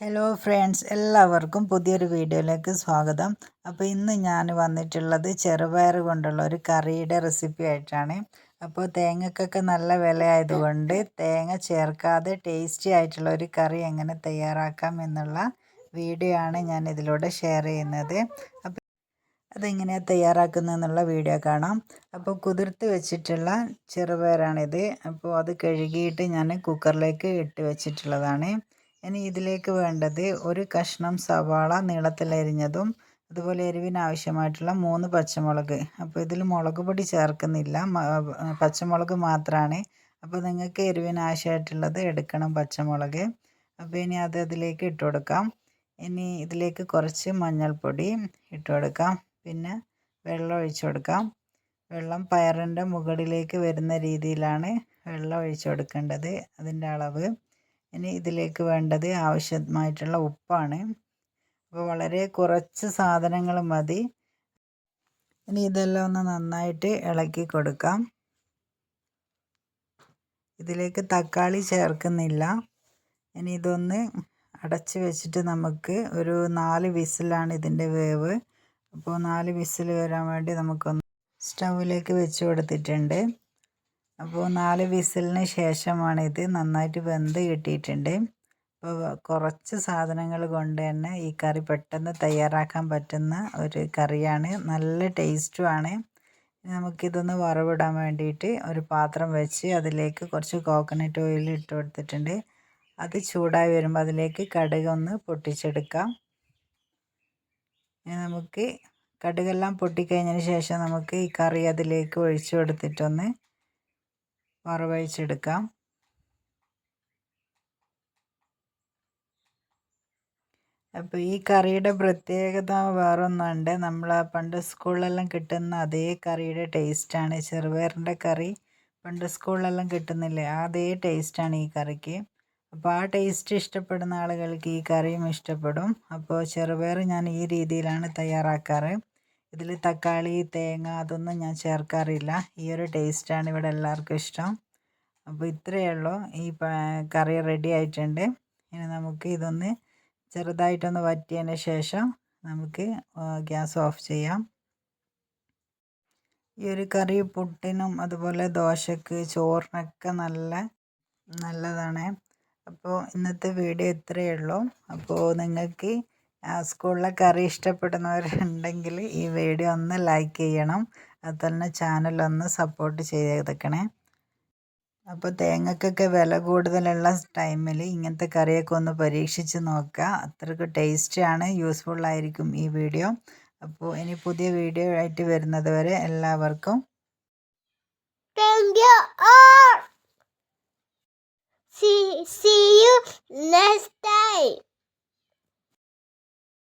Hello friends, എല്ലാവർക്കും പുതിയൊരു വീഡിയോയിലേക്ക് സ്വാഗതം. അപ്പോൾ ഇന്ന് ഞാൻ വന്നിട്ടുള്ളത് ചെറുപയർ കൊണ്ടുള്ള ഒരു കറിയുടെ റെസിപ്പി ആയിട്ടാണ്. അപ്പോൾ തേങ്ങക്കൊക്കെ നല്ല വില ആയതുകൊണ്ട് തേങ്ങ ചേർക്കാതെ ടേസ്റ്റി ആയിട്ടുള്ള ഒരു കറി എങ്ങനെ തയ്യാറാക്കാം എന്നുള്ള വീഡിയോ ആണ് ഞാൻ ഇതിലൂടെ ഷെയർ ചെയ്യുന്നത്. അപ്പോൾ അതെങ്ങനെയാണ് തയ്യാറാക്കുന്നതെന്നുള്ള വീഡിയോ കാണാം. അപ്പോൾ കുതിർത്ത് വെച്ചിട്ടുള്ള ചെറുപയറാണിത്. അപ്പോൾ അത് കഴുകിയിട്ട് ഞാൻ കുക്കറിലേക്ക് ഇട്ട് വെച്ചിട്ടുള്ളതാണ്. ഇനി ഇതിലേക്ക് വേണ്ടത് ഒരു കഷ്ണം സവാള നീളത്തിലരിഞ്ഞതും അതുപോലെ എരിവിന് ആവശ്യമായിട്ടുള്ള 3 പച്ചമുളക്. അപ്പോൾ ഇതിൽ മുളക് പൊടി ചേർക്കുന്നില്ല, പച്ചമുളക് മാത്രമാണ്. അപ്പോൾ നിങ്ങൾക്ക് എരിവിന് ആവശ്യമായിട്ടുള്ളത് എടുക്കണം പച്ചമുളക്. അപ്പോൾ ഇനി അതിലേക്ക് ഇട്ട് കൊടുക്കാം. ഇനി ഇതിലേക്ക് കുറച്ച് മഞ്ഞൾപ്പൊടി ഇട്ട് കൊടുക്കാം. പിന്നെ വെള്ളം ഒഴിച്ചു കൊടുക്കാം. വെള്ളം പയറിൻ്റെ മുകളിലേക്ക് വരുന്ന രീതിയിലാണ് വെള്ളം ഒഴിച്ചു കൊടുക്കേണ്ടത്, അതിൻ്റെ അളവ്. ഇനി ഇതിലേക്ക് വേണ്ടത് ആവശ്യമായിട്ടുള്ള ഉപ്പാണ്. അപ്പോൾ വളരെ കുറച്ച് സാധനങ്ങൾ മതി. ഇനി ഇതെല്ലാം ഒന്ന് നന്നായിട്ട് ഇളക്കി കൊടുക്കാം. ഇതിലേക്ക് തക്കാളി ചേർക്കുന്നില്ല. ഇനി ഇതൊന്ന് അടച്ച് വെച്ചിട്ട് നമുക്ക് ഒരു 4 വിസിലാണ് ഇതിൻ്റെ വേവ്. അപ്പോൾ 4 വിസിൽ വരാൻ വേണ്ടി നമുക്കൊന്ന് സ്റ്റൗവിലേക്ക് വെച്ച് കൊടുത്തിട്ടുണ്ട്. അപ്പോൾ 4 വിസിലിന് ശേഷമാണ് ഇത് നന്നായിട്ട് വെന്ത് കിട്ടിയിട്ടുണ്ട്. അപ്പോൾ കുറച്ച് സാധനങ്ങൾ കൊണ്ട് തന്നെ ഈ കറി പെട്ടെന്ന് തയ്യാറാക്കാൻ പറ്റുന്ന ഒരു കറിയാണ്, നല്ല ടേസ്റ്റുമാണ്. നമുക്കിതൊന്ന് വറവിടാൻ വേണ്ടിയിട്ട് ഒരു പാത്രം വെച്ച് അതിലേക്ക് കുറച്ച് കോക്കനട്ട് ഓയിൽ ഇട്ട് കൊടുത്തിട്ടുണ്ട്. അത് ചൂടായി വരുമ്പോൾ അതിലേക്ക് കടുക് ഒന്ന് പൊട്ടിച്ചെടുക്കാം. നമുക്ക് കടുകെല്ലാം പൊട്ടിക്കഴിഞ്ഞതിന് ശേഷം നമുക്ക് ഈ കറി അതിലേക്ക് ഒഴിച്ചു കൊടുത്തിട്ടൊന്ന് വറവഴിച്ചെടുക്കാം. അപ്പോൾ ഈ കറിയുടെ പ്രത്യേകത വേറൊന്നുണ്ട്. നമ്മൾ പണ്ട് സ്കൂളിലെല്ലാം കിട്ടുന്ന അതേ കറിയുടെ ടേസ്റ്റാണ്. ചെറുപയറിൻ്റെ കറി പണ്ട് സ്കൂളിലെല്ലാം കിട്ടുന്നില്ലേ, അതേ ടേസ്റ്റാണ് ഈ കറിക്ക്. അപ്പോൾ ആ ടേസ്റ്റ് ഇഷ്ടപ്പെടുന്ന ആളുകൾക്ക് ഈ കറിയും ഇഷ്ടപ്പെടും. അപ്പോൾ ചെറുപയർ ഞാൻ ഈ രീതിയിലാണ് തയ്യാറാക്കാറ്. ഇതിൽ തക്കാളി, തേങ്ങ അതൊന്നും ഞാൻ ചേർക്കാറില്ല. ഈ ഒരു ടേസ്റ്റാണ് ഇവിടെ എല്ലാവർക്കും ഇഷ്ടം. അപ്പോൾ ഇത്രയേ ഉള്ളൂ. ഈ കറി റെഡി ആയിട്ടുണ്ട്. ഇനി നമുക്ക് ഇതൊന്ന് ചെറുതായിട്ടൊന്ന് വറ്റിയതിന് ശേഷം നമുക്ക് ഗ്യാസ് ഓഫ് ചെയ്യാം. ഈ ഒരു കറി പുട്ടിനും അതുപോലെ ദോശക്ക്, ചോറിനൊക്കെ നല്ലതാണ്. അപ്പോൾ ഇന്നത്തെ വീഡിയോ ഇത്രയേ ഉള്ളൂ. അപ്പോൾ നിങ്ങൾക്ക് സ്കൂളിലെ കറി ഇഷ്ടപ്പെടുന്നവരുണ്ടെങ്കിൽ ഈ വീഡിയോ ഒന്ന് ലൈക്ക് ചെയ്യണം. അതുപോലെ ചാനലൊന്ന് സപ്പോർട്ട് ചെയ്തേക്കണേ. അപ്പോൾ തേങ്ങക്കൊക്കെ വില കൂടുതലുള്ള ടൈമിൽ ഇങ്ങനത്തെ കറിയൊക്കെ ഒന്ന് പരീക്ഷിച്ച് നോക്കുക. അത്രയ്ക്ക് ടേസ്റ്റിയാണ്, യൂസ്ഫുള്ളായിരിക്കും ഈ വീഡിയോ. അപ്പോൾ ഇനി പുതിയ വീഡിയോ ആയിട്ട് വരുന്നത് വരെ എല്ലാവർക്കും thank you all. See you next time.